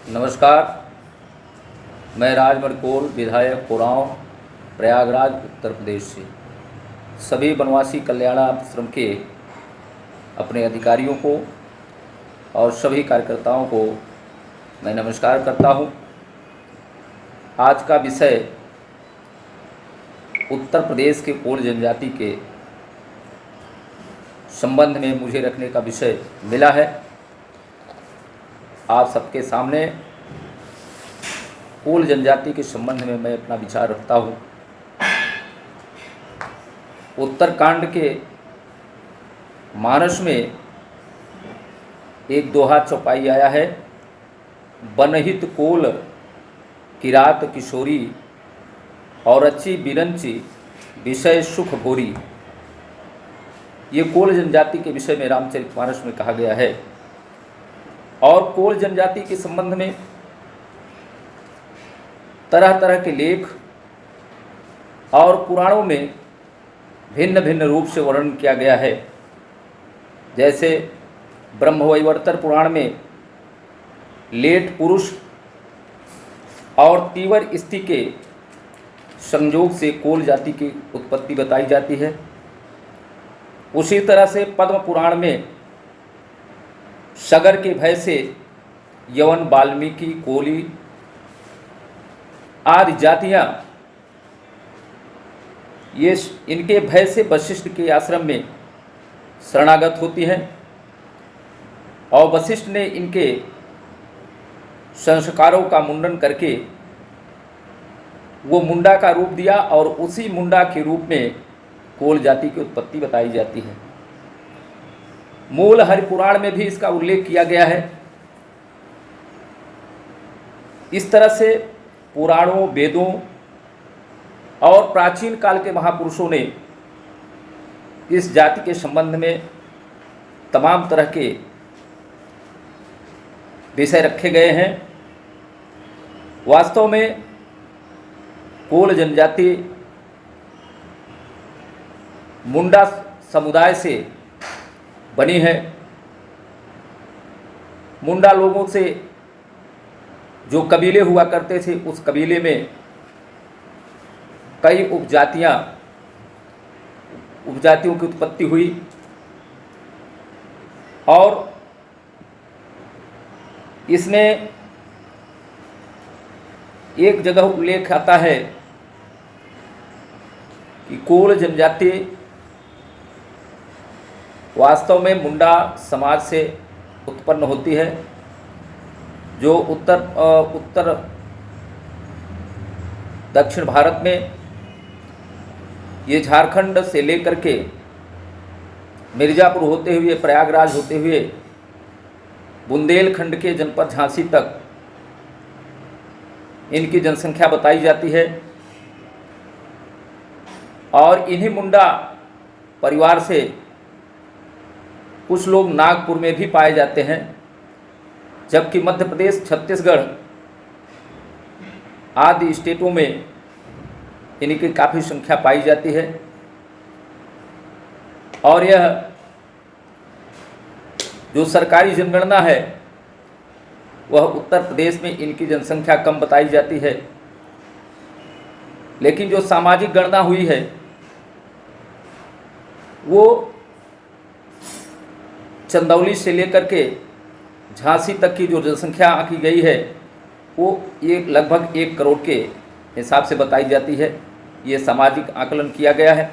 नमस्कार। मैं राजमल कोल, विधायक कोरांव, प्रयागराज, उत्तर प्रदेश से सभी वनवासी कल्याणाश्रम के अपने अधिकारियों को और सभी कार्यकर्ताओं को मैं नमस्कार करता हूं। आज का विषय उत्तर प्रदेश के कोल जनजाति के संबंध में मुझे रखने का विषय मिला है। आप सबके सामने कोल जनजाति के संबंध में मैं अपना विचार रखता हूँ। उत्तरकांड के मानस में एक दोहा चौपाई आया है, बनहित कोल किरात किशोरी और अच्छी बिरंची विषय सुख भोरी। ये कोल जनजाति के विषय में रामचरितमानस में कहा गया है। और कोल जनजाति के संबंध में तरह तरह के लेख और पुराणों में भिन्न भिन्न रूप से वर्णन किया गया है। जैसे ब्रह्मवैवर्तर पुराण में लेट पुरुष और तीवर स्त्री के संयोग से कोल जाति की उत्पत्ति बताई जाती है। उसी तरह से पद्म पुराण में सगर के भय से यवन, वाल्मीकि, कोली आदि जातियां ये इनके भय से वशिष्ठ के आश्रम में शरणागत होती हैं और वशिष्ठ ने इनके संस्कारों का मुंडन करके वो मुंडा का रूप दिया और उसी मुंडा के रूप में कोल जाति की उत्पत्ति बताई जाती है। मूल हरिपुराण में भी इसका उल्लेख किया गया है। इस तरह से पुराणों, वेदों और प्राचीन काल के महापुरुषों ने इस जाति के संबंध में तमाम तरह के विषय रखे गए हैं। वास्तव में कोल जनजाति मुंडा समुदाय से बनी है। मुंडा लोगों से जो कबीले हुआ करते थे, उस कबीले में कई उपजातियों की उत्पत्ति हुई और इसमें एक जगह उल्लेख आता है कि कोल जनजाति वास्तव में मुंडा समाज से उत्पन्न होती है, जो उत्तर दक्षिण भारत में ये झारखंड से लेकर के मिर्ज़ापुर होते हुए, प्रयागराज होते हुए बुंदेलखंड के जनपद झांसी तक इनकी जनसंख्या बताई जाती है। और इन्हीं मुंडा परिवार से कुछ लोग नागपुर में भी पाए जाते हैं, जबकि मध्य प्रदेश, छत्तीसगढ़ आदि स्टेटों में इनकी काफ़ी संख्या पाई जाती है। और यह जो सरकारी जनगणना है वह उत्तर प्रदेश में इनकी जनसंख्या कम बताई जाती है, लेकिन जो सामाजिक गणना हुई है वो चंदौली से लेकर के झांसी तक की जो जनसंख्या आंकी गई है वो लगभग 1 करोड़ के हिसाब से बताई जाती है। ये सामाजिक आकलन किया गया है।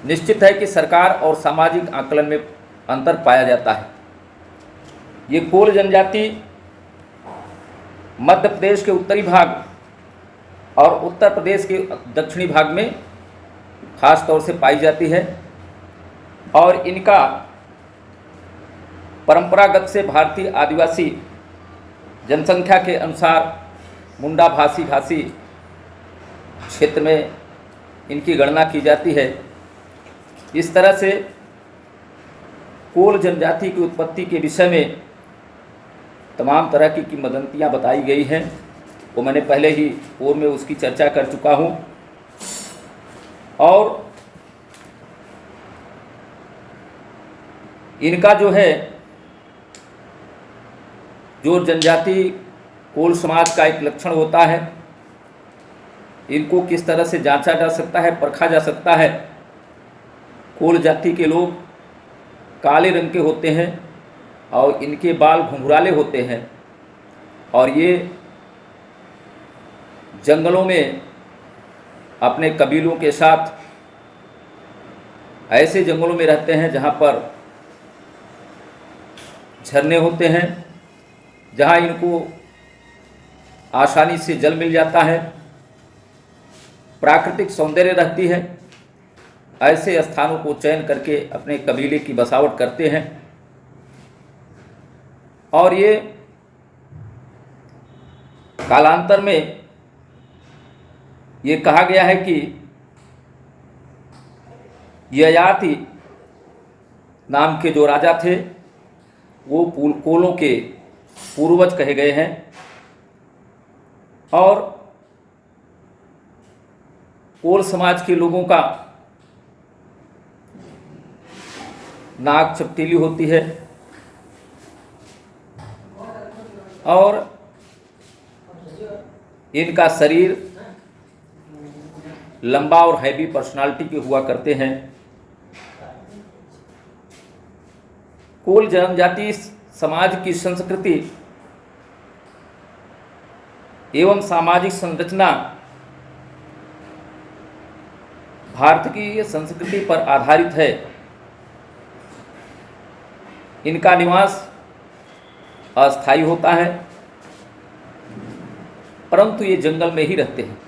निश्चित है कि सरकार और सामाजिक आकलन में अंतर पाया जाता है। ये कोल जनजाति मध्य प्रदेश के उत्तरी भाग और उत्तर प्रदेश के दक्षिणी भाग में खास तौर से पाई जाती है और इनका परंपरागत से भारतीय आदिवासी जनसंख्या के अनुसार मुंडा भाषी क्षेत्र में इनकी गणना की जाती है। इस तरह से कोल जनजाति की उत्पत्ति के विषय में तमाम तरह की किंवदंतियाँ बताई गई हैं, वो मैंने पहले ही पूर्व में उसकी चर्चा कर चुका हूँ। और इनका जो है जो जनजाति कोल समाज का एक लक्षण होता है, इनको किस तरह से जांचा जा सकता है, परखा जा सकता है। कोल जाति के लोग काले रंग के होते हैं और इनके बाल घुंघराले होते हैं और ये जंगलों में अपने कबीलों के साथ ऐसे जंगलों में रहते हैं जहाँ पर झरने होते हैं, जहाँ इनको आसानी से जल मिल जाता है, प्राकृतिक सौंदर्य रहती है। ऐसे स्थानों को चयन करके अपने कबीले की बसावट करते हैं और ये कालांतर में ये कहा गया है कि ययाति नाम के जो राजा थे वो कोलों के पूर्वज कहे गए हैं और कोल समाज के लोगों का नाक चपटीली होती है और इनका शरीर लंबा और हैवी पर्सनालिटी के हुआ करते हैं। कोल जनजाति समाज की संस्कृति एवं सामाजिक संरचना भारतीय संस्कृति पर आधारित है। इनका निवास अस्थायी होता है, परंतु ये जंगल में ही रहते हैं।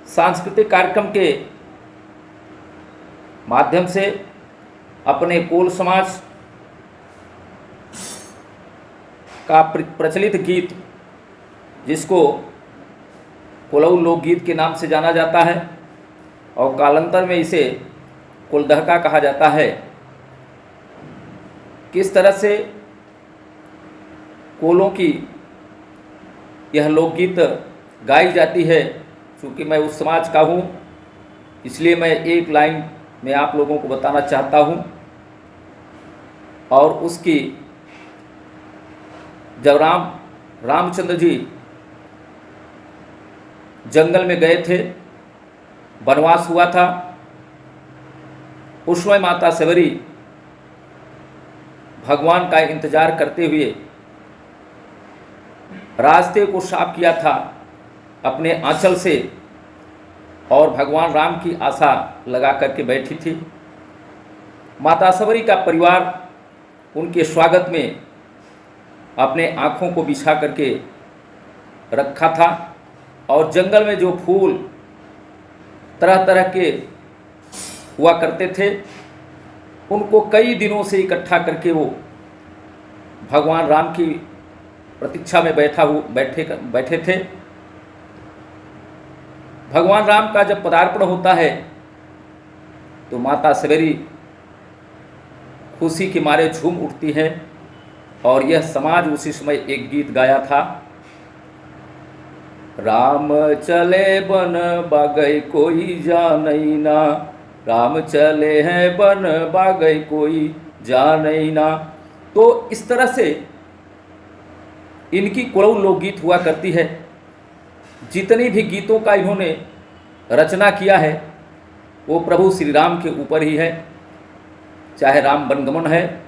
सांस्कृतिक कार्यक्रम के माध्यम से अपने कोल समाज का प्रचलित गीत, जिसको कोलऊ लोकगीत के नाम से जाना जाता है और कालांतर में इसे कोलदहका कहा जाता है, किस तरह से कोलों की यह लोकगीत गाई जाती है। चूँकि मैं उस समाज का हूँ, इसलिए मैं एक लाइन में आप लोगों को बताना चाहता हूँ। और उसकी जब रामचंद्र जी जंगल में गए थे, वनवास हुआ था, उस समय माता सवरी भगवान का इंतजार करते हुए रास्ते को साफ किया था अपने आंचल से और भगवान राम की आशा लगा करके बैठी थी। माता सवरी का परिवार उनके स्वागत में अपने आँखों को बिछा करके रखा था और जंगल में जो फूल तरह तरह के हुआ करते थे, उनको कई दिनों से इकट्ठा करके वो भगवान राम की प्रतीक्षा में बैठे थे। भगवान राम का जब पदार्पण होता है तो माता सवेरी खुशी के मारे झूम उठती है और यह समाज उसी समय एक गीत गाया था, राम चले बन बागई कोई जानई ना, राम चले हैं बन बागई कोई जानई ना। तो इस तरह से इनकी कोलऊ लोकगीत हुआ करती है। जितनी भी गीतों का इन्होंने रचना किया है वो प्रभु श्री राम के ऊपर ही है, चाहे राम वनगमन है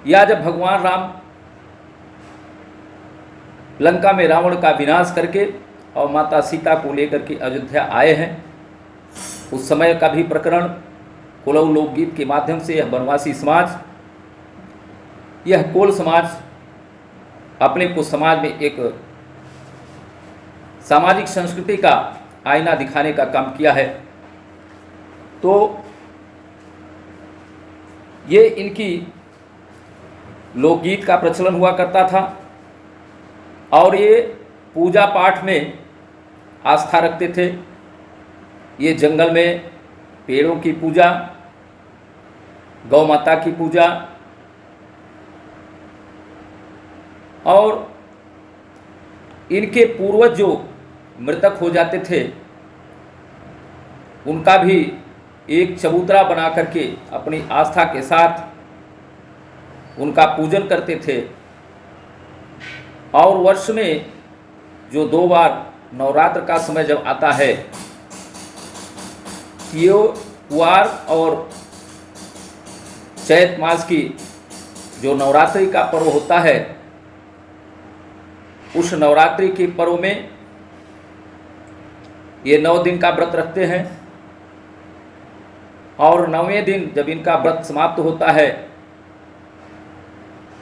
या जब भगवान राम लंका में रावण का विनाश करके और माता सीता को लेकर के अयोध्या आए हैं, उस समय का भी प्रकरण कोलऊ लोकगीत के माध्यम से यह वनवासी समाज, यह कोल समाज अपने को समाज में एक सामाजिक संस्कृति का आईना दिखाने का काम किया है। तो ये इनकी लोकगीत का प्रचलन हुआ करता था और ये पूजा पाठ में आस्था रखते थे। ये जंगल में पेड़ों की पूजा, गौ माता की पूजा और इनके पूर्वज जो मृतक हो जाते थे उनका भी एक चबूतरा बना करके अपनी आस्था के साथ उनका पूजन करते थे। और वर्ष में जो 2 बार नवरात्र का समय जब आता है, त्योहार और चैत मास की जो नवरात्रि का पर्व होता है, उस नवरात्रि के पर्व में ये 9 दिन का व्रत रखते हैं। और 9वें दिन जब इनका व्रत समाप्त होता है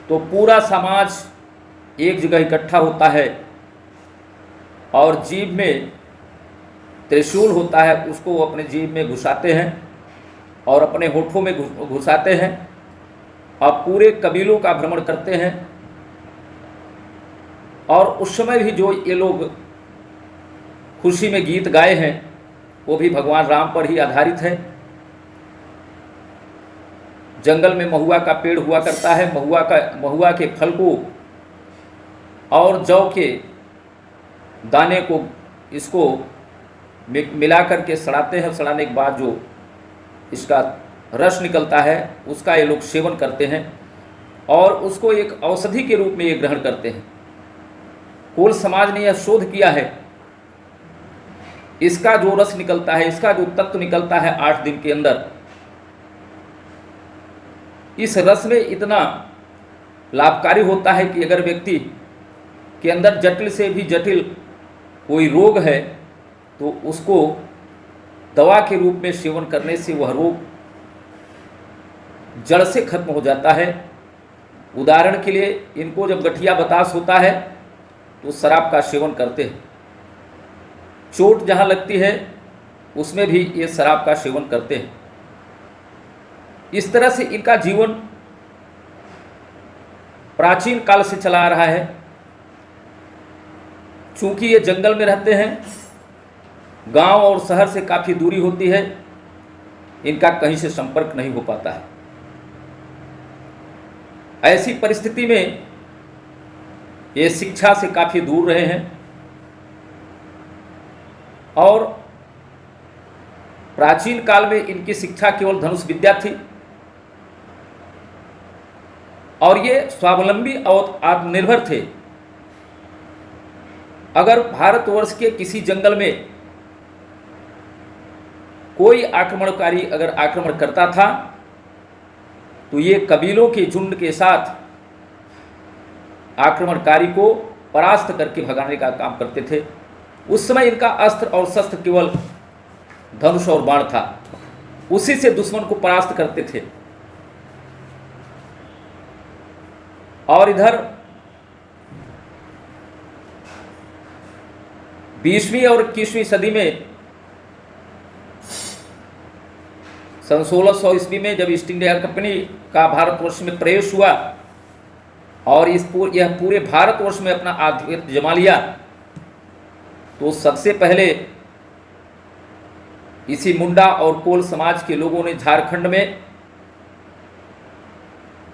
तो पूरा समाज एक जगह इकट्ठा होता है और जीभ में त्रिशूल होता है, उसको वो अपने जीभ में घुसाते हैं और अपने होठों में घुसाते हैं और पूरे कबीलों का भ्रमण करते हैं। और उस समय भी जो ये लोग खुशी में गीत गाए हैं वो भी भगवान राम पर ही आधारित है। जंगल में महुआ का पेड़ हुआ करता है, महुआ के फल को और जौ के दाने को इसको मिला करके सड़ाते हैं। सड़ाने के बाद जो इसका रस निकलता है उसका ये लोग सेवन करते हैं और उसको एक औषधि के रूप में ये ग्रहण करते हैं। कोल समाज ने यह शोध किया है, इसका जो रस निकलता है, इसका जो तत्व निकलता है 8 दिन के अंदर, इस रस में इतना लाभकारी होता है कि अगर व्यक्ति के अंदर जटिल से भी जटिल कोई रोग है तो उसको दवा के रूप में सेवन करने से वह रोग जड़ से खत्म हो जाता है। उदाहरण के लिए इनको जब गठिया बतास होता है तो शराब का सेवन करते हैं। चोट जहाँ लगती है उसमें भी ये शराब का सेवन करते हैं। इस तरह से इनका जीवन प्राचीन काल से चला आ रहा है। चूंकि ये जंगल में रहते हैं, गांव और शहर से काफ़ी दूरी होती है, इनका कहीं से संपर्क नहीं हो पाता है। ऐसी परिस्थिति में ये शिक्षा से काफ़ी दूर रहे हैं और प्राचीन काल में इनकी शिक्षा केवल धनुष विद्या थी और ये स्वावलंबी और आत्मनिर्भर थे। अगर भारतवर्ष के किसी जंगल में कोई आक्रमणकारी अगर आक्रमण करता था तो ये कबीलों के झुंड के साथ आक्रमणकारी को परास्त करके भगाने का काम करते थे। उस समय इनका अस्त्र और शस्त्र केवल धनुष और बाण था, उसी से दुश्मन को परास्त करते थे। और इधर 20वीं और 21वीं सदी में सन 1600 ईस्वी में जब ईस्ट इंडिया कंपनी का भारतवर्ष में प्रवेश हुआ और यह पूरे भारतवर्ष में अपना आधिपत्य जमा लिया, तो सबसे पहले इसी मुंडा और कोल समाज के लोगों ने झारखंड में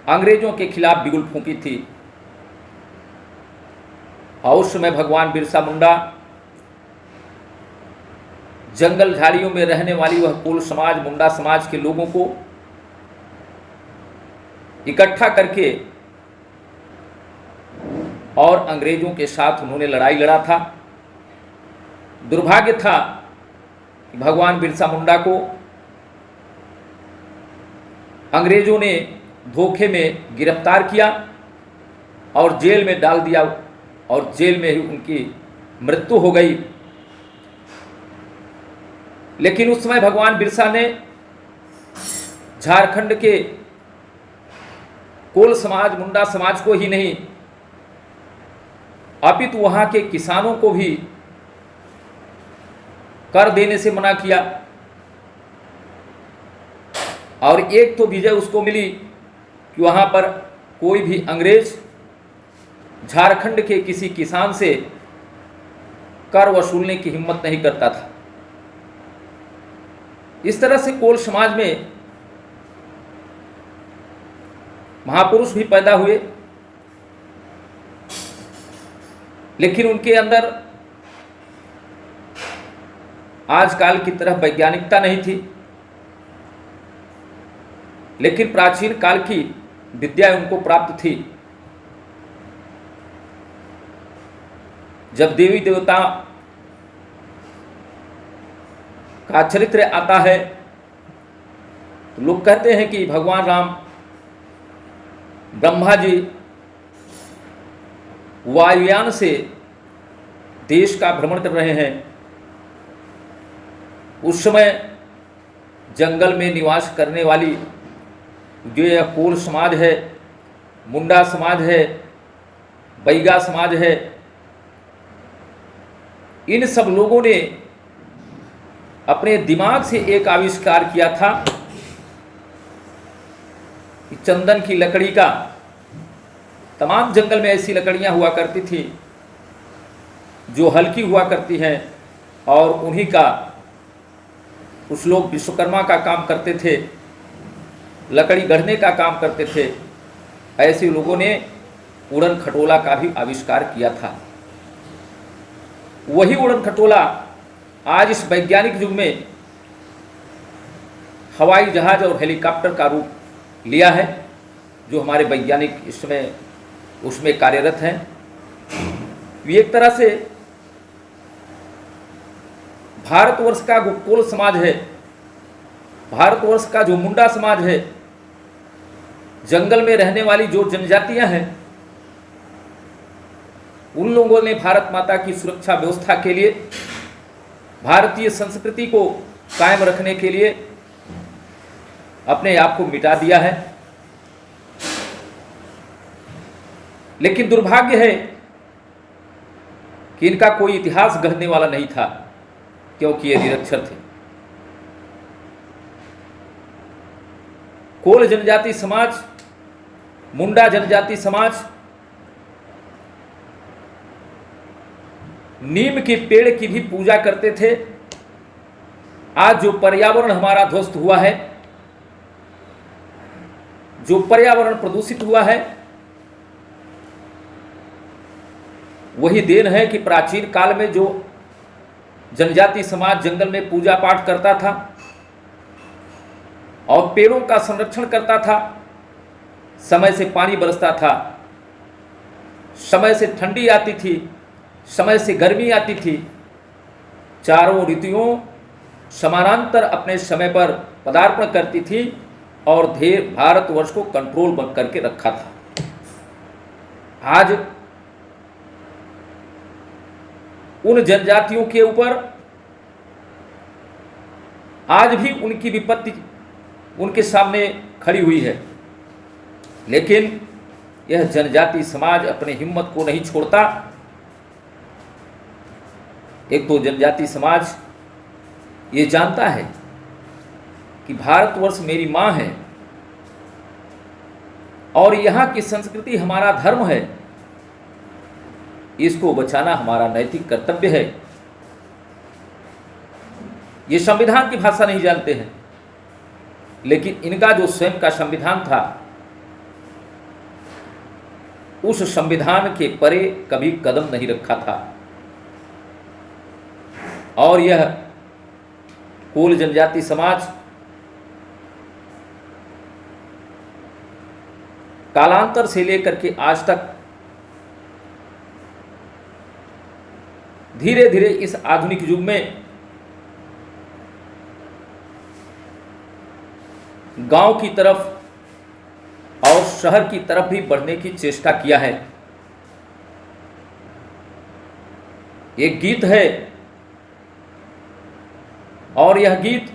अंग्रेजों के खिलाफ बिगुल फूंकी थी। और उस समय भगवान बिरसा मुंडा जंगल झाड़ियों में रहने वाली वह कोल समाज, मुंडा समाज के लोगों को इकट्ठा करके और अंग्रेजों के साथ उन्होंने लड़ाई लड़ा था। दुर्भाग्य था कि भगवान बिरसा मुंडा को अंग्रेजों ने धोखे में गिरफ्तार किया और जेल में डाल दिया और जेल में ही उनकी मृत्यु हो गई। लेकिन उस समय भगवान बिरसा ने झारखंड के कोल समाज, मुंडा समाज को ही नहीं अपितु वहां के किसानों को भी कर देने से मना किया। और एक तो विजय उसको मिली कि वहां पर कोई भी अंग्रेज झारखंड के किसी किसान से कर वसूलने की हिम्मत नहीं करता था। इस तरह से कोल समाज में महापुरुष भी पैदा हुए, लेकिन उनके अंदर आजकल की तरह वैज्ञानिकता नहीं थी। लेकिन प्राचीन काल की विद्या उनको प्राप्त थी। जब देवी देवता का चरित्र आता है तो लोग कहते हैं कि भगवान राम, ब्रह्मा जी वायुयान से देश का भ्रमण कर रहे हैं। उस समय जंगल में निवास करने वाली जो यह कोल समाज है, मुंडा समाज है, बैगा समाज है, इन सब लोगों ने अपने दिमाग से एक आविष्कार किया था कि चंदन की लकड़ी का, तमाम जंगल में ऐसी लकड़ियां हुआ करती थी जो हल्की हुआ करती हैं और उन्हीं का कुछ लोग विश्वकर्मा का काम करते थे, लकड़ी गढ़ने का काम करते थे। ऐसे लोगों ने उड़न खटोला का भी आविष्कार किया था। वही उड़न खटोला आज इस वैज्ञानिक युग में हवाई जहाज और हेलीकॉप्टर का रूप लिया है, जो हमारे वैज्ञानिक इसमें उसमें कार्यरत हैं। ये एक तरह से भारतवर्ष का जो कोल समाज है, भारतवर्ष का जो मुंडा समाज है, जंगल में रहने वाली जो जनजातियां हैं, उन लोगों ने भारत माता की सुरक्षा व्यवस्था के लिए, भारतीय संस्कृति को कायम रखने के लिए अपने आप को मिटा दिया है। लेकिन दुर्भाग्य है कि इनका कोई इतिहास गढ़ने वाला नहीं था, क्योंकि ये निरक्षर थे। कोल जनजाति समाज, मुंडा जनजाति समाज नीम के पेड़ की भी पूजा करते थे। आज जो पर्यावरण हमारा ध्वस्त हुआ है, जो पर्यावरण प्रदूषित हुआ है, वही देन है कि प्राचीन काल में जो जनजाति समाज जंगल में पूजा पाठ करता था और पेड़ों का संरक्षण करता था, समय से पानी बरसता था, समय से ठंडी आती थी, समय से गर्मी आती थी, चारों ऋतुओं समानांतर अपने समय पर पदार्पण करती थी और भारतवर्ष को कंट्रोल करके रखा था। आज उन जनजातियों के ऊपर आज भी उनकी विपत्ति उनके सामने खड़ी हुई है, लेकिन यह जनजाति समाज अपने हिम्मत को नहीं छोड़ता। एक तो जनजाति समाज ये जानता है कि भारतवर्ष मेरी माँ है और यहाँ की संस्कृति हमारा धर्म है, इसको बचाना हमारा नैतिक कर्तव्य है। ये संविधान की भाषा नहीं जानते हैं, लेकिन इनका जो स्वयं का संविधान था, उस संविधान के परे कभी कदम नहीं रखा था। और यह कोल जनजाति समाज कालांतर से लेकर के आज तक धीरे धीरे इस आधुनिक युग में गांव की तरफ और शहर की तरफ भी बढ़ने की चेष्टा किया है। एक गीत है और यह गीत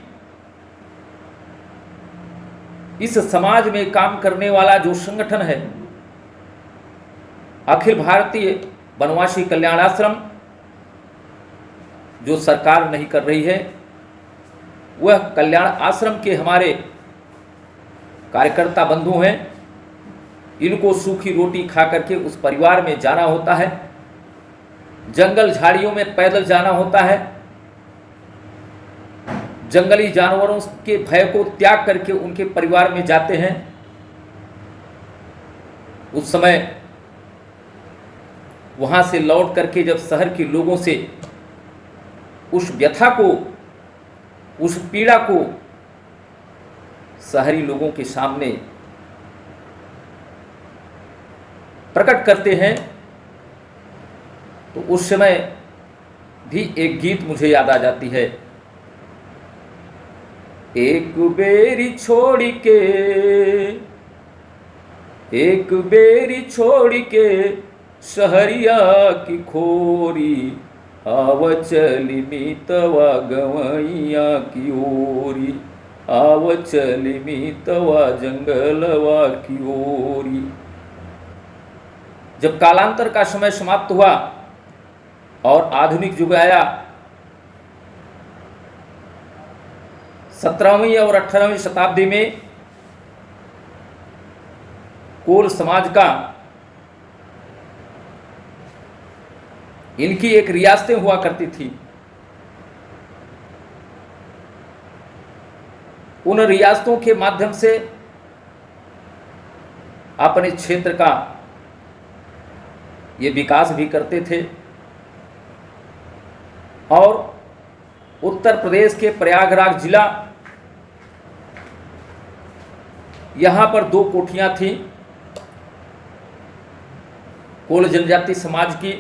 इस समाज में काम करने वाला जो संगठन है, अखिल भारतीय वनवासी कल्याण आश्रम, जो सरकार नहीं कर रही है, वह कल्याण आश्रम के हमारे कार्यकर्ता बंधु हैं। इनको सूखी रोटी खा करके उस परिवार में जाना होता है, जंगल झाड़ियों में पैदल जाना होता है, जंगली जानवरों के भय को त्याग करके उनके परिवार में जाते हैं। उस समय वहां से लौट करके जब शहर के लोगों से उस व्यथा को, उस पीड़ा को शहरी लोगों के सामने प्रकट करते हैं, तो उस समय भी एक गीत मुझे याद आ जाती है। एक बेरी छोड़ के, एक बेरी छोड़ के सहरिया की खोरी, आव चली मीतवा गवैया की ओरी, आव चली मीतवा जंगलवा की ओरी। जब कालांतर का समय समाप्त हुआ और आधुनिक युग आया, 17वीं और 18वीं शताब्दी में कोल समाज का इनकी एक रियासतें हुआ करती थी। उन रियासतों के माध्यम से अपने क्षेत्र का ये विकास भी करते थे। और उत्तर प्रदेश के प्रयागराज जिला, यहाँ पर 2 कोठियाँ थीं कोल जनजाति समाज की।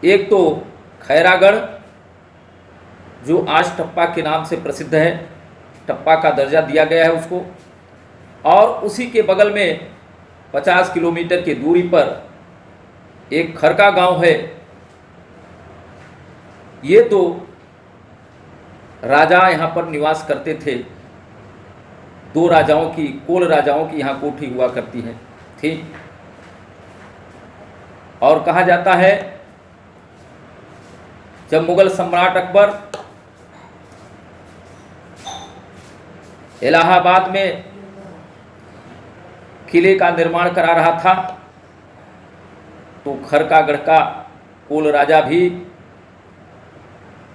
एक तो खैरागढ़, जो आज टप्पा के नाम से प्रसिद्ध है, टप्पा का दर्जा दिया गया है उसको, और उसी के बगल में 50 किलोमीटर की दूरी पर एक खरका गांव है। ये 2 राजा यहाँ पर निवास करते थे। 2 राजाओं की, कोल राजाओं की यहाँ कोठी हुआ करती है थी। और कहा जाता है जब मुगल सम्राट अकबर इलाहाबाद में किले का निर्माण करा रहा था, तो खरकागढ़ का कोल राजा भी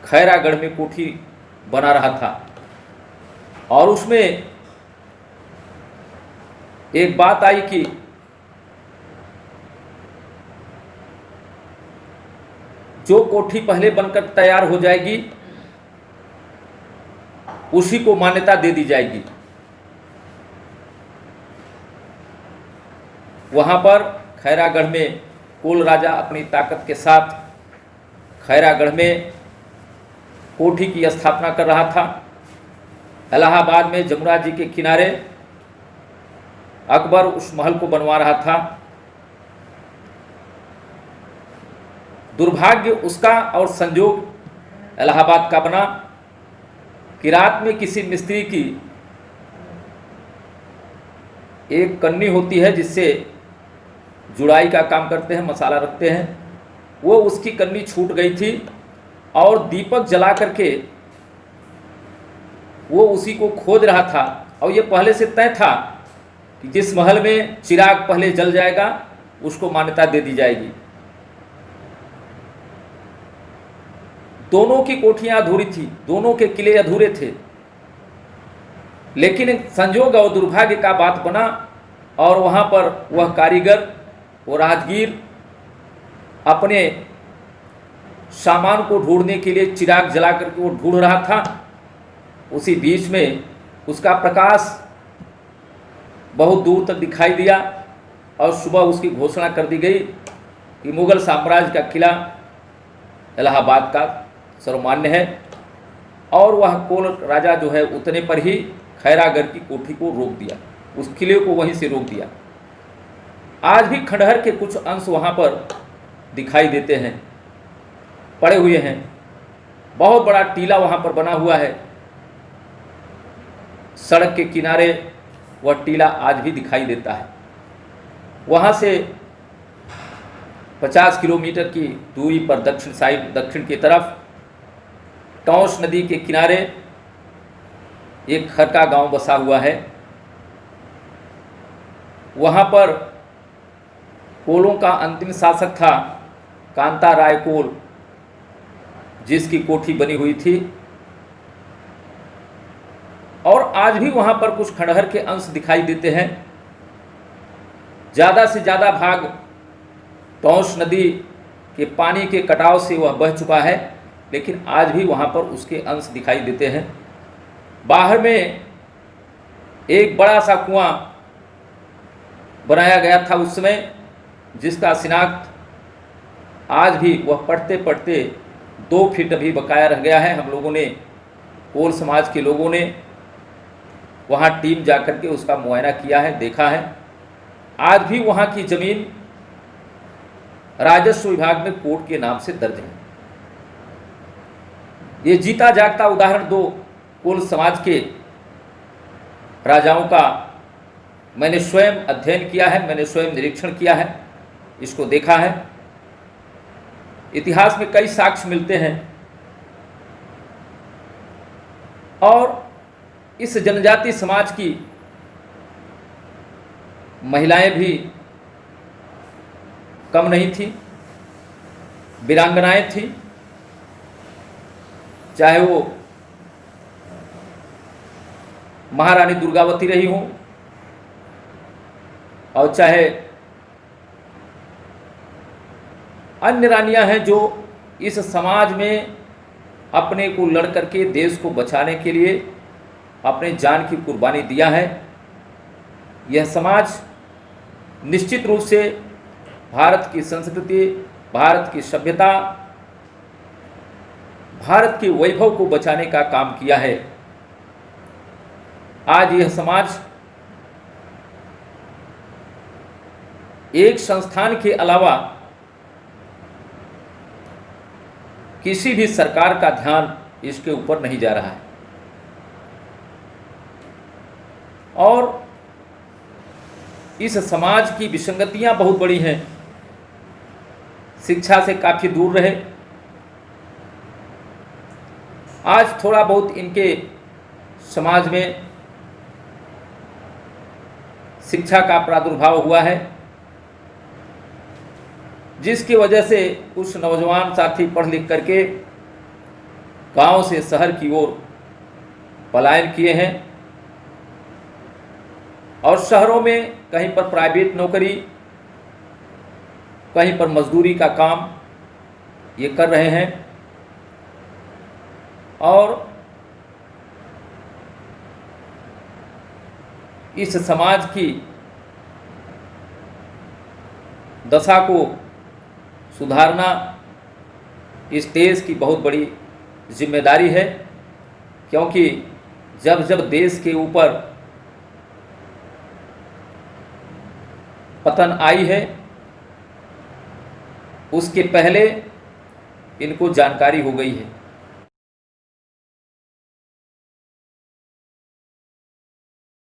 खैरागढ़ में कोठी बना रहा था। और उसमें एक बात आई कि जो कोठी पहले बनकर तैयार हो जाएगी उसी को मान्यता दे दी जाएगी। वहां पर खैरागढ़ में कोल राजा अपनी ताकत के साथ खैरागढ़ में कोठी की स्थापना कर रहा था। इलाहाबाद में जमुना जी के किनारे अकबर उस महल को बनवा रहा था। दुर्भाग्य उसका और संजोग इलाहाबाद का बना कि रात में किसी मिस्त्री की एक कन्नी होती है जिससे जुड़ाई का काम करते हैं, मसाला रखते हैं, वो उसकी कन्नी छूट गई थी और दीपक जला करके वो उसी को खोज रहा था। और ये पहले से तय था कि जिस महल में चिराग पहले जल जाएगा उसको मान्यता दे दी जाएगी। दोनों की कोठियां अधूरी थी, दोनों के किले अधूरे थे, लेकिन संजोग और दुर्भाग्य का बात बना और वहां पर वह कारीगर, वो राजगीर अपने सामान को ढूंढने के लिए चिराग जला करके वो ढूंढ रहा था। उसी बीच में उसका प्रकाश बहुत दूर तक दिखाई दिया और सुबह उसकी घोषणा कर दी गई कि मुगल साम्राज्य का किला इलाहाबाद का सर्वमान्य है। और वह कोल राजा जो है उतने पर ही खैरागढ़ की कोठी को रोक दिया, उस किले को वहीं से रोक दिया। आज भी खंडहर के कुछ अंश वहाँ पर दिखाई देते हैं, पड़े हुए हैं। बहुत बड़ा टीला वहाँ पर बना हुआ है, सड़क के किनारे वह टीला आज भी दिखाई देता है। वहाँ से 50 किलोमीटर की दूरी पर दक्षिण साइड, दक्षिण की तरफ टौंस नदी के किनारे एक खरका गांव बसा हुआ है। वहाँ पर कोलों का अंतिम शासक था कांता राय कोल, जिसकी कोठी बनी हुई थी। और आज भी वहाँ पर कुछ खंडहर के अंश दिखाई देते हैं। ज़्यादा से ज़्यादा भाग टौंस नदी के पानी के कटाव से वह बह चुका है, लेकिन आज भी वहाँ पर उसके अंश दिखाई देते हैं। बाहर में एक बड़ा सा कुआं बनाया गया था उस समय, जिसका शिनाख्त आज भी वह पढ़ते पढ़ते 2 फीट अभी बकाया रह गया है। हम लोगों ने, कोल समाज के लोगों ने वहाँ टीम जाकर के उसका मुआयना किया है, देखा है। आज भी वहाँ की ज़मीन राजस्व विभाग में कोर्ट के नाम से दर्ज है। ये जीता जागता उदाहरण 2 कोल समाज के राजाओं का मैंने स्वयं अध्ययन किया है, मैंने स्वयं निरीक्षण किया है, इसको देखा है। इतिहास में कई साक्ष्य मिलते हैं और इस जनजाति समाज की महिलाएं भी कम नहीं थी, वीरांगनाएं थी, चाहे वो महारानी दुर्गावती रही हों और चाहे अन्य रानियां हैं जो इस समाज में अपने को लड़ करके देश को बचाने के लिए अपने जान की कुर्बानी दिया है। यह समाज निश्चित रूप से भारत की संस्कृति, भारत की सभ्यता, भारत के वैभव को बचाने का काम किया है। आज यह समाज एक संस्थान के अलावा किसी भी सरकार का ध्यान इसके ऊपर नहीं जा रहा है और इस समाज की विसंगतियां बहुत बड़ी हैं। शिक्षा से काफ़ी दूर रहे। आज थोड़ा बहुत इनके समाज में शिक्षा का प्रादुर्भाव हुआ है, जिसकी वजह से कुछ नौजवान साथी पढ़ लिख करके गांव से शहर की ओर पलायन किए हैं और शहरों में कहीं पर प्राइवेट नौकरी, कहीं पर मजदूरी का काम ये कर रहे हैं और इस समाज की दशा को सुधारना इस देश की बहुत बड़ी जिम्मेदारी है, क्योंकि जब जब देश के ऊपर पतन आई है उसके पहले इनको जानकारी हो गई है।